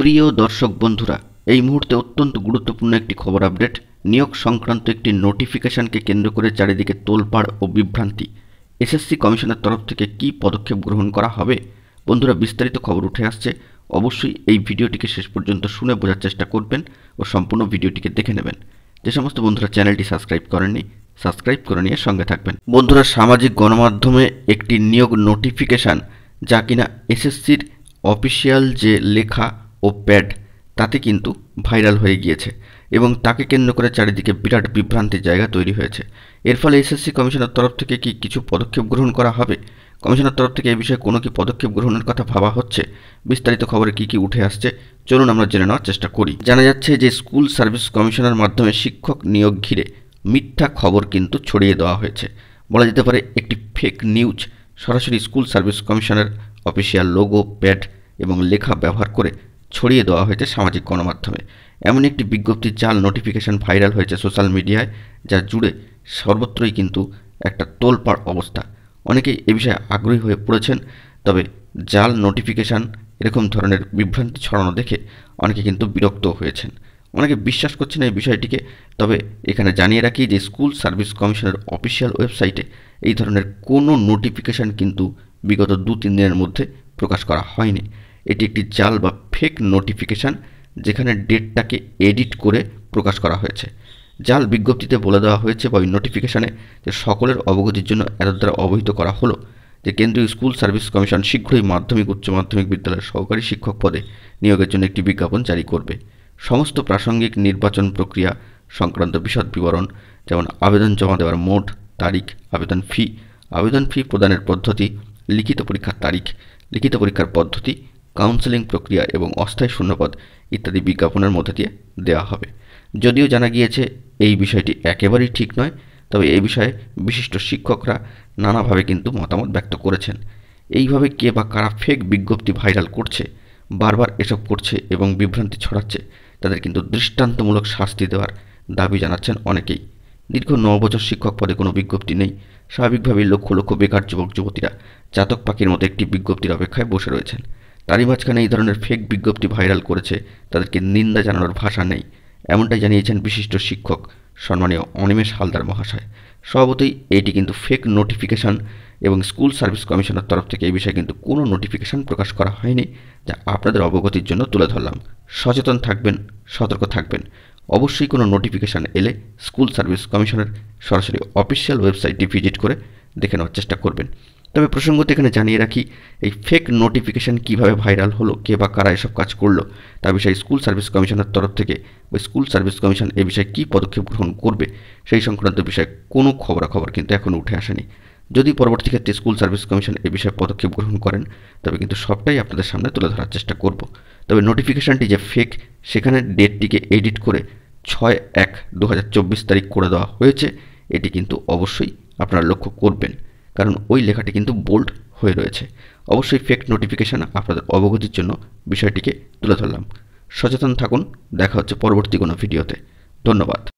প্রিয় দর্শক বন্ধুরা, এই মুহূর্তে অত্যন্ত গুরুত্বপূর্ণ একটি খবর আপডেট। নিয়োগ সংক্রান্ত একটি নোটিফিকেশনকে কেন্দ্র করে চারিদিকে তোলপাড় ও বিভ্রান্তি। এসএসসি কমিশনের তরফ থেকে কী পদক্ষেপ গ্রহণ করা হবে? বন্ধুরা, বিস্তারিত খবর উঠে আসছে। অবশ্যই এই ভিডিওটিকে শেষ পর্যন্ত শুনে বোঝার চেষ্টা করবেন ও সম্পূর্ণ ভিডিওটিকে দেখে নেবেন। যে সমস্ত বন্ধুরা চ্যানেলটি সাবস্ক্রাইব করেননি, সাবস্ক্রাইব করে নিয়ে সঙ্গে থাকবেন। বন্ধুরা, সামাজিক গণমাধ্যমে একটি নিয়োগ নোটিফিকেশান, যা কিনা এসএসসির অফিসিয়াল যে লেখা ও প্যাড তাতে কিন্তু ভাইরাল হয়ে গিয়েছে এবং তাকে কেন্দ্র করে চারিদিকে বিরাট বিভ্রান্তির জায়গা তৈরি হয়েছে। এর ফলে এসএসসি কমিশনের তরফ থেকে কি কিছু পদক্ষেপ গ্রহণ করা হবে? কমিশনের তরফ থেকে এই বিষয়ে কোনো কি পদক্ষেপ গ্রহণের কথা ভাবা হচ্ছে? বিস্তারিত খবরে কি কি উঠে আসছে চলুন আমরা জেনে নেওয়ার চেষ্টা করি। জানা যাচ্ছে যে স্কুল সার্ভিস কমিশনের মাধ্যমে শিক্ষক নিয়োগ ঘিরে মিথ্যা খবর কিন্তু ছড়িয়ে দেওয়া হয়েছে। বলা যেতে পারে একটি ফেক নিউজ সরাসরি স্কুল সার্ভিস কমিশনের অফিসিয়াল লোগো, প্যাড এবং লেখা ব্যবহার করে ছড়িয়ে দেওয়া হয়েছে সামাজিক গণমাধ্যমে। এমন একটি বিজ্ঞপ্তির জাল নোটিফিকেশন ভাইরাল হয়েছে সোশ্যাল মিডিয়ায়, যা জুড়ে সর্বত্রই কিন্তু একটা তোলপাড় অবস্থা। অনেকেই এ বিষয়ে আগ্রহী হয়ে পড়েছেন। তবে জাল নোটিফিকেশান এরকম ধরনের বিভ্রান্তি ছড়ানো দেখে অনেকে কিন্তু বিরক্ত হয়েছেন, অনেকে বিশ্বাস করছেন এই বিষয়টিকে। তবে এখানে জানিয়ে রাখি যে স্কুল সার্ভিস কমিশনের অফিসিয়াল ওয়েবসাইটে এই ধরনের কোনো নোটিফিকেশান কিন্তু বিগত 2-3 দিনের মধ্যে প্রকাশ করা হয়নি। এটি একটি জাল বা ফেক নোটিফিকেশান, যেখানে ডেটটাকে এডিট করে প্রকাশ করা হয়েছে। জাল বিজ্ঞপ্তিতে বলে দেওয়া হয়েছে বা ওই নোটিফিকেশানে যে সকলের অবগতির জন্য এর দ্বারা অবহিত করা হলো যে কেন্দ্রীয় স্কুল সার্ভিস কমিশন শীঘ্রই মাধ্যমিক উচ্চ মাধ্যমিক বিদ্যালয়ের সহকারী শিক্ষক পদে নিয়োগের জন্য একটি বিজ্ঞাপন জারি করবে। সমস্ত প্রাসঙ্গিক নির্বাচন প্রক্রিয়া সংক্রান্ত বিশদ বিবরণ, যেমন আবেদন জমা দেওয়ার মোড, তারিখ, আবেদন ফি প্রদানের পদ্ধতি, লিখিত পরীক্ষার তারিখ, লিখিত পরীক্ষার পদ্ধতি, কাউন্সেলিং প্রক্রিয়া এবং অস্থায়ী শূন্যপদ ইত্যাদি বিজ্ঞাপনের মধ্যে দিয়ে দেওয়া হবে। যদিও জানা গিয়েছে এই বিষয়টি একেবারেই ঠিক নয়, তবে এই বিষয়ে বিশিষ্ট শিক্ষকরা নানাভাবে কিন্তু মতামত ব্যক্ত করেছেন। এইভাবে কে বা কারা ফেক বিজ্ঞপ্তি ভাইরাল করছে, বারবার এসব করছে এবং বিভ্রান্তি ছড়াচ্ছে, তাদের কিন্তু দৃষ্টান্তমূলক শাস্তি দেওয়ার দাবি জানাচ্ছেন অনেকেই। দীর্ঘ 9 বছর শিক্ষক পদে কোনো বিজ্ঞপ্তি নেই। স্বাভাবিকভাবেই লক্ষ লক্ষ বেকার যুবক যুবতীরা চাতক পাখির মতো একটি বিজ্ঞপ্তির অপেক্ষায় বসে রয়েছেন। তারই মাঝখানে এই ধরনের ফেক বিজ্ঞপ্তি ভাইরাল করেছে, তাদেরকে নিন্দা জানানোর ভাষা নেই। এমনটাই জানিয়েছেন বিশিষ্ট শিক্ষক সম্মানীয় অনিমেষ হালদার মহাশয়। স্বভাবতই এটি কিন্তু ফেক নোটিফিকেশান এবং স্কুল সার্ভিস কমিশনের তরফ থেকে এই বিষয়ে কিন্তু কোনো নোটিফিকেশান প্রকাশ করা হয়নি, যা আপনাদের অবগতির জন্য তুলে ধরলাম। সচেতন থাকবেন, সতর্ক থাকবেন। অবশ্যই কোনো নোটিফিকেশান এলে স্কুল সার্ভিস কমিশনের সরাসরি অফিসিয়াল ওয়েবসাইটটি ভিজিট করে দেখে নেওয়ার চেষ্টা করবেন। তবে প্রসঙ্গত এখানে জানিয়ে রাখি, এই ফেক নোটিফিকেশান কীভাবে ভাইরাল হলো, কে বা কারা এসব কাজ করলো, তার বিষয়ে স্কুল সার্ভিস কমিশনের তরফ থেকে বা স্কুল সার্ভিস কমিশন এ বিষয়ে কী পদক্ষেপ গ্রহণ করবে সেই সংক্রান্ত বিষয়ে কোনো খবরাখবর কিন্তু এখনও উঠে আসেনি। যদি পরবর্তী ক্ষেত্রে স্কুল সার্ভিস কমিশন এ বিষয়ে পদক্ষেপ গ্রহণ করেন, তবে কিন্তু সবটাই আপনাদের সামনে তুলে ধরার চেষ্টা করব। তবে নোটিফিকেশানটি যে ফেক, সেখানে ডেটটিকে এডিট করে 6/1/2024 তারিখ করে দেওয়া হয়েছে, এটি কিন্তু অবশ্যই আপনারা লক্ষ্য করবেন, কারণ ওই লেখাটি কিন্তু বোল্ড হয়ে রয়েছে। অবশ্যই ফেক নোটিফিকেশান আপনাদের অবগতির জন্য বিষয়টিকে তুলে ধরলাম। সচেতন থাকুন। দেখা হচ্ছে পরবর্তী কোনো ভিডিওতে। ধন্যবাদ।